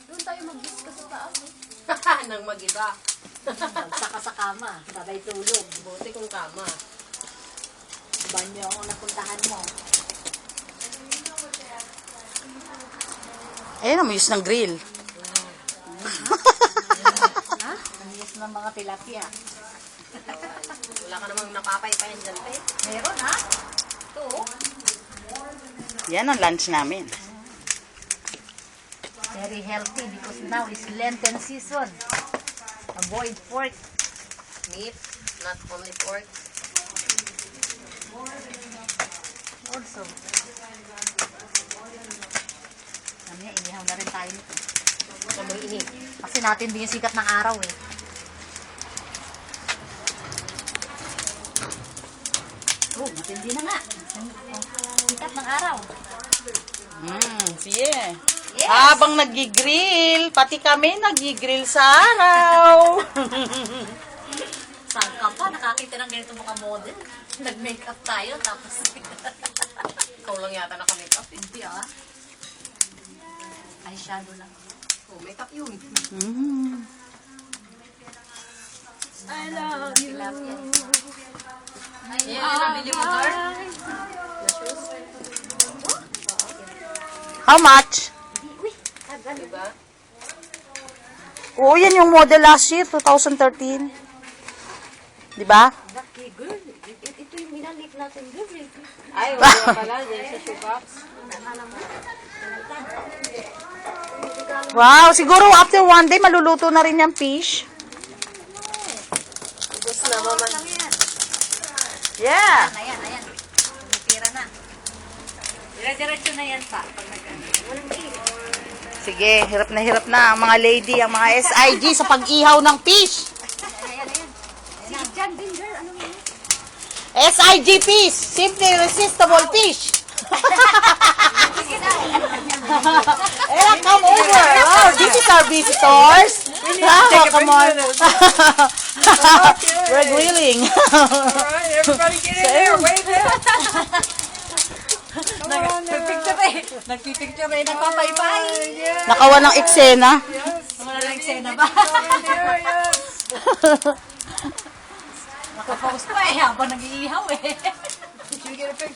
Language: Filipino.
Doon tayo mag-discuss sa taas. Nang mag-iba. Saka sa kama, sabay tulog. Buti kung kama. Banyo ang napuntahan mo. Ayan, amayos ng grill. Ha? Ang yes ng mga tilapia. Wala ka namang napapay-payan dyan, te. Meron ha? Ito. Yan ang lunch namin. Very healthy because now is Lenten season. Avoid pork. Meat, not only pork. Also. Mamaya, inihaw na rin tayo nito. Sabay ini. Kasi natin din yung sikat ng araw eh. Oh, matindi na nga. Sikat ng araw. Sige. Yes. Habang nagigrill, pati kami nagigrill sa araw. Saan ka pa? Nakakita ng ganito mga model. Nag-makeup tayo, tapos Ikaw lang yata naka-makeup. hindi ah. Eyeshadow lang. Oh, makeup yun. I love you. Tilapia. Yan, nabili mo, Dar? Na shoes? How much? Diba? Oo, yan yung model last year, 2013. Diba? Lucky girl. Ito yung minalik natin girl. Ay, wala pala. Diyan sa shoebox. Wow, siguro after one day, maluluto na rin yung fish. Ubus na, mama. Yeah. Ayan, ayan. Tumitira na. Dire-diretso na yan pa. Pag walang Sige, hirap na ang mga lady, ang mga SIG sa pag-ihaw ng fish. Ayan, ayan. Sige, dyan din girl. Ano mo? SIG fish, simply irresistible fish. Ella, come over. Wow, this is our visitors. Oh, come on. We're grilling. Alright, everybody get in there. Wait there. Nagpipicture eh. Nagpapaypay. Nakawa ng eksena. Wala lang eksena ba? Nakapost pa eh. Habang nag-iihaw eh.